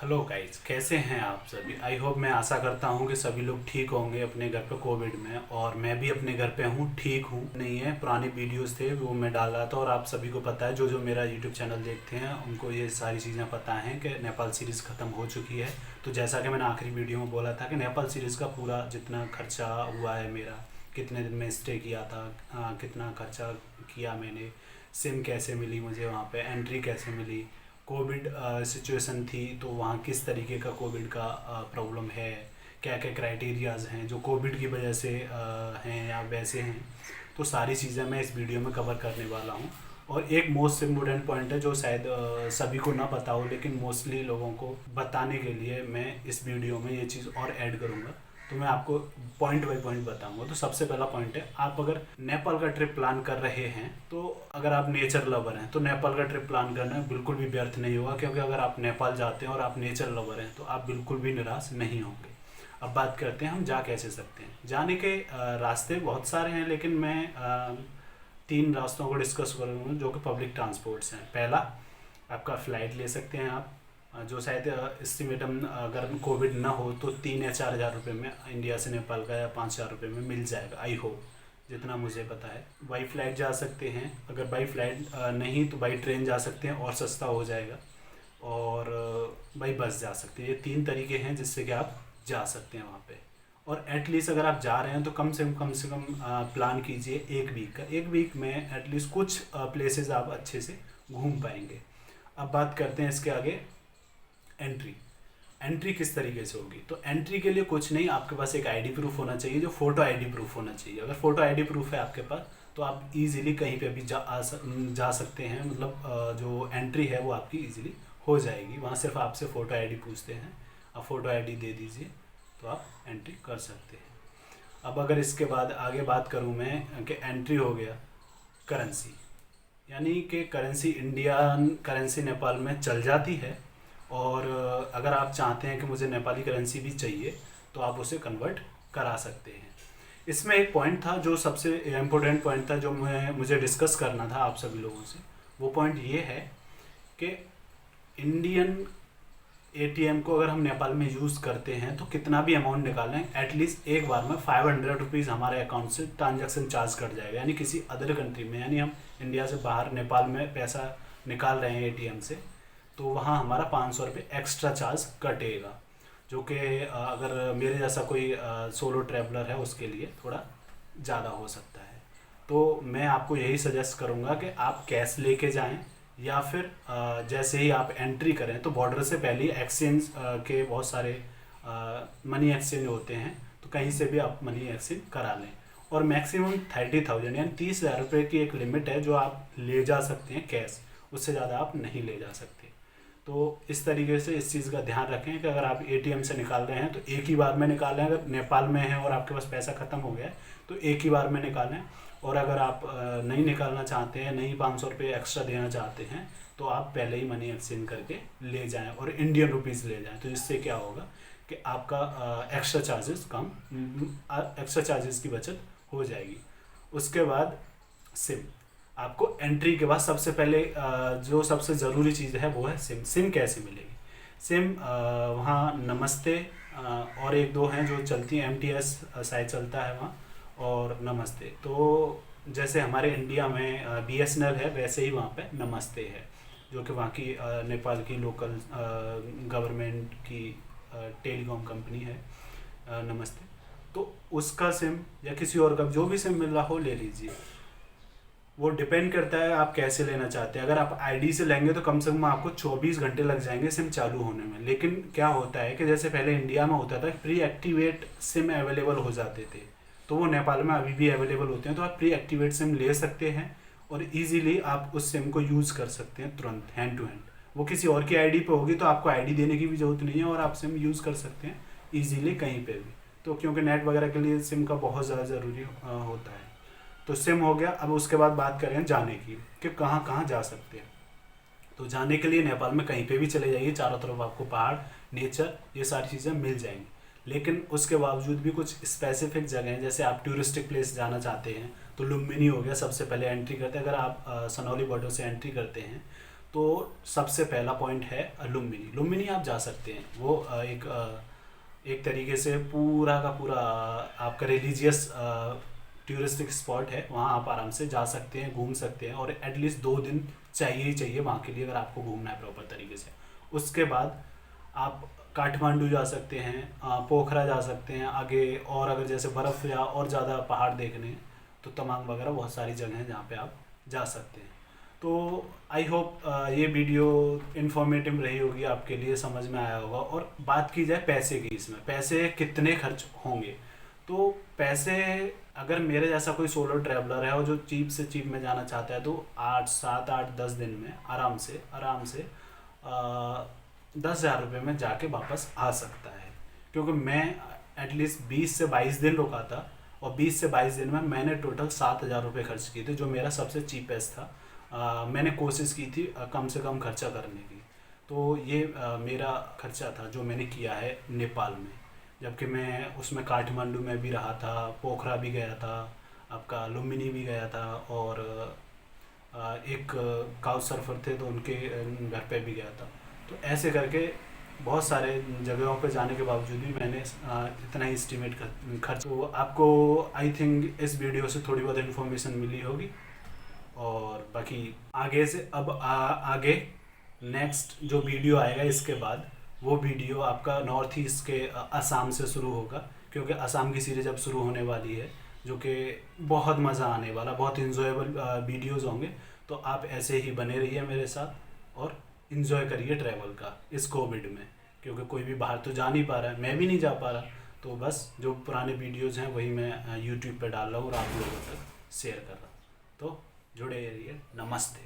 Hello guys, कैसे हैं आप सभी। आई होप, मैं आशा करता हूं कि सभी लोग ठीक होंगे अपने घर पे कोविड में। और मैं भी अपने घर पे हूं, ठीक हूं। नहीं है, पुरानी वीडियोस थे वो मैं डाल रहा था। और आप सभी को पता है, जो जो मेरा यूट्यूब चैनल देखते हैं उनको ये सारी चीज़ें पता हैं कि नेपाल सीरीज़ ख़त्म हो चुकी है। तो जैसा कि मैंने आखिरी वीडियो में बोला था कि नेपाल सीरीज़ का पूरा जितना खर्चा हुआ है मेरा, कितने दिन में स्टे किया था, कितना खर्चा किया मैंने, सिम कैसे मिली मुझे, वहाँ पे एंट्री कैसे मिली, कोविड सिचुएशन थी तो वहाँ किस तरीके का कोविड का प्रॉब्लम है, क्या क्या क्राइटेरियाज हैं जो कोविड की वजह से हैं या वैसे हैं। तो सारी चीज़ें मैं इस वीडियो में कवर करने वाला हूँ। और एक मोस्ट इम्पोर्टेंट पॉइंट है जो शायद सभी को ना पता हो, लेकिन मोस्टली लोगों को बताने के लिए मैं इस वीडियो में ये चीज़ और ऐड करूँगा। तो मैं आपको पॉइंट बाय पॉइंट बताऊंगा। तो सबसे पहला पॉइंट है, आप अगर नेपाल का ट्रिप प्लान कर रहे हैं तो अगर आप नेचर लवर हैं तो नेपाल का ट्रिप प्लान करना बिल्कुल भी व्यर्थ नहीं होगा, क्योंकि अगर आप नेपाल जाते हैं और आप नेचर लवर हैं तो आप बिल्कुल भी निराश नहीं होंगे। अब बात करते हैं हम जा कैसे सकते हैं। जाने के रास्ते बहुत सारे हैं, लेकिन मैं तीन रास्तों को डिस्कस करूँगा जो कि पब्लिक ट्रांसपोर्ट्स हैं। पहला, आपका फ़्लाइट ले सकते हैं आप, जो शायद एस्टिमेटम अगर कोविड ना हो तो 3 या 4 हज़ार रुपये में इंडिया से नेपाल का, या 5 हज़ार रुपये में मिल जाएगा। आई होप, जितना मुझे पता है। बाई फ्लाइट जा सकते हैं, अगर बाई फ्लाइट नहीं तो बाई ट्रेन जा सकते हैं और सस्ता हो जाएगा। और बाई बस जा सकते हैं। ये तीन तरीके हैं जिससे कि आप जा सकते हैं वहाँ पे। और एटलीस्ट अगर आप जा रहे हैं तो कम से कम प्लान कीजिए 1 वीक का। 1 वीक में एटलीस्ट कुछ प्लेसेस आप अच्छे से घूम पाएंगे। अब बात करते हैं इसके आगे, एंट्री। एंट्री किस तरीके से होगी। तो एंट्री के लिए कुछ नहीं, आपके पास एक आईडी प्रूफ होना चाहिए, जो फ़ोटो आईडी प्रूफ होना चाहिए। अगर फ़ोटो आईडी प्रूफ है आपके पास तो आप इजीली कहीं पे भी जा सकते हैं। मतलब जो एंट्री है वो आपकी इजीली हो जाएगी। वहाँ सिर्फ आपसे फ़ोटो आईडी पूछते हैं, आप फ़ोटो आईडी दे दीजिए तो आप एंट्री कर सकते हैं। अब अगर इसके बाद आगे बात करूँ मैं कि एंट्री हो गया, करेंसी, यानी कि करेंसी इंडियन करेंसी नेपाल में चल जाती है। और अगर आप चाहते हैं कि मुझे नेपाली करेंसी भी चाहिए तो आप उसे कन्वर्ट करा सकते हैं। इसमें एक पॉइंट था जो सबसे इम्पोर्टेंट पॉइंट था, जो मुझे डिस्कस करना था आप सभी लोगों से। वो पॉइंट ये है कि इंडियन एटीएम को अगर हम नेपाल में यूज़ करते हैं तो कितना भी अमाउंट निकालें, एटलीस्ट एक बार में 500 रुपीज़ हमारे अकाउंट से ट्रांजैक्शन चार्ज कट जाएगा। यानी किसी अदर कंट्री में, यानी हम इंडिया से बाहर नेपाल में पैसा निकाल रहे हैं एटीएम से, तो वहाँ हमारा 500 रुपये एक्स्ट्रा चार्ज कटेगा। जो कि अगर मेरे जैसा कोई सोलो ट्रैवलर है उसके लिए थोड़ा ज़्यादा हो सकता है। तो मैं आपको यही सजेस्ट करूँगा कि आप कैश लेके जाएं, या फिर जैसे ही आप एंट्री करें तो बॉर्डर से पहले ही एक्सचेंज के बहुत सारे मनी एक्सचेंज होते हैं, तो कहीं से भी आप मनी एक्सचेंज करा लें। और मैक्सिमम 30,000 यानी 30,000 रुपये की एक लिमिट है जो आप ले जा सकते हैं कैश, उससे ज़्यादा आप नहीं ले जा सकते। तो इस तरीके से इस चीज़ का ध्यान रखें कि अगर आप एटीएम से निकाल रहे हैं तो एक ही बार में निकालें। अगर नेपाल में हैं और आपके पास पैसा ख़त्म हो गया है तो एक ही बार में निकालें। और अगर आप नहीं निकालना चाहते हैं, नहीं 500 रुपये एक्स्ट्रा देना चाहते हैं, तो आप पहले ही मनी एक्सचेंज करके ले जाएं और इंडियन रुपीज़ ले जाएं। तो इससे क्या होगा कि आपका एक्स्ट्रा चार्जेस की बचत हो जाएगी। उसके बाद सिम। आपको एंट्री के बाद सबसे पहले जो सबसे ज़रूरी चीज़ है वो है सिम। सिम कैसे मिलेगी। सिम वहाँ नमस्ते और एक दो हैं जो चलती हैं, MTS शायद चलता है वहाँ, और नमस्ते। तो जैसे हमारे इंडिया में BSNL है, वैसे ही वहाँ पे नमस्ते है, जो कि वहाँ की नेपाल की लोकल गवर्नमेंट की टेलीकॉम कंपनी है, नमस्ते। तो उसका सिम या किसी और का जो भी सिम मिल रहा हो ले लीजिए। वो डिपेंड करता है आप कैसे लेना चाहते हैं। अगर आप आईडी से लेंगे तो कम से कम आपको 24 घंटे लग जाएंगे सिम चालू होने में। लेकिन क्या होता है कि जैसे पहले इंडिया में होता था, प्री एक्टिवेट सिम अवेलेबल हो जाते थे, तो वो नेपाल में अभी भी अवेलेबल होते हैं। तो आप प्री एक्टिवेट सिम ले सकते हैं और इजीली आप उस सिम को यूज़ कर सकते हैं तुरंत, हैंड टू हैंड। वो किसी और की आईडी पे होगी तो आपको आईडी देने की भी ज़रूरत नहीं है और आप सिम यूज़ कर सकते हैं ईजीली कहीं पे भी। तो क्योंकि नेट वगैरह के लिए सिम का बहुत ज़्यादा ज़रूरी होता है। तो सिम हो गया। अब उसके बाद बात करें जाने की कि कहाँ कहाँ जा सकते हैं। तो जाने के लिए नेपाल में कहीं पे भी चले जाइए, चारों तरफ आपको पहाड़, नेचर, ये सारी चीज़ें मिल जाएंगी। लेकिन उसके बावजूद भी कुछ स्पेसिफिक जगह हैं, जैसे आप टूरिस्टिक प्लेस जाना चाहते हैं तो लुम्बिनी हो गया, सबसे पहले एंट्री करते हैं। अगर आप सनौली बॉर्डर से एंट्री करते हैं तो सबसे पहला पॉइंट है लुम्बिनी। लुम्बिनी आप जा सकते हैं, वो एक तरीके से पूरा का पूरा आपका रिलीजियस टूरिस्टिक स्पॉट है। वहाँ आप आराम से जा सकते हैं, घूम सकते हैं, और एटलीस्ट 2 दिन चाहिए ही चाहिए वहाँ के लिए, अगर आपको घूमना है प्रॉपर तरीके से। उसके बाद आप काठमांडू जा सकते हैं, पोखरा जा सकते हैं आगे, और अगर जैसे बर्फ़ या और ज़्यादा पहाड़ देखने हैं तो तमांग वगैरह बहुत सारी जगह हैं जहाँ पे आप जा सकते हैं। तो आई होप ये वीडियो इन्फॉर्मेटिव रही होगी आपके लिए, समझ में आया होगा। और बात की जाए पैसे की, इसमें पैसे कितने खर्च होंगे, तो पैसे अगर मेरे जैसा कोई सोलो ट्रैवलर है और जो चीप से चीप में जाना चाहता है, तो 8, 7, 8, 10 दिन में आराम से 10,000 रुपये में जाके वापस आ सकता है। क्योंकि मैं एटलीस्ट 20 से 22 दिन रुका था, और 20 से 22 दिन में मैंने टोटल 7,000 रुपये खर्च किए थे, जो मेरा सबसे चीपेस्ट था। मैंने कोशिश की थी कम से कम खर्चा करने की। तो ये मेरा खर्चा था जो मैंने किया है नेपाल में। जबकि मैं उसमें काठमांडू में भी रहा था, पोखरा भी गया था, आपका लुम्बिनी भी गया था, और एक काउच सर्फर थे तो उनके घर पे भी गया था। तो ऐसे करके बहुत सारे जगहों पे जाने के बावजूद भी मैंने इतना ही एस्टिमेट खर्च। तो आपको आई थिंक इस वीडियो से थोड़ी बहुत इन्फॉर्मेशन मिली होगी। और बाकी आगे से अब आगे नेक्स्ट जो वीडियो आएगा इसके बाद, वो वीडियो आपका नॉर्थ ईस्ट के असम से शुरू होगा। क्योंकि असम की सीरीज अब शुरू होने वाली है, जो कि बहुत मज़ा आने वाला, बहुत इन्जॉयबल वीडियोज़ होंगे। तो आप ऐसे ही बने रहिए मेरे साथ और इन्जॉय करिए ट्रैवल का इस कोविड में। क्योंकि कोई भी बाहर तो जा नहीं पा रहा है, मैं भी नहीं जा पा रहा, तो बस जो पुराने वीडियोज़ हैं वही मैं यूट्यूब पे डाल रहा हूँ और आप लोगों तक शेयर कर रहा हूँ। तो जुड़े रहिए। नमस्ते।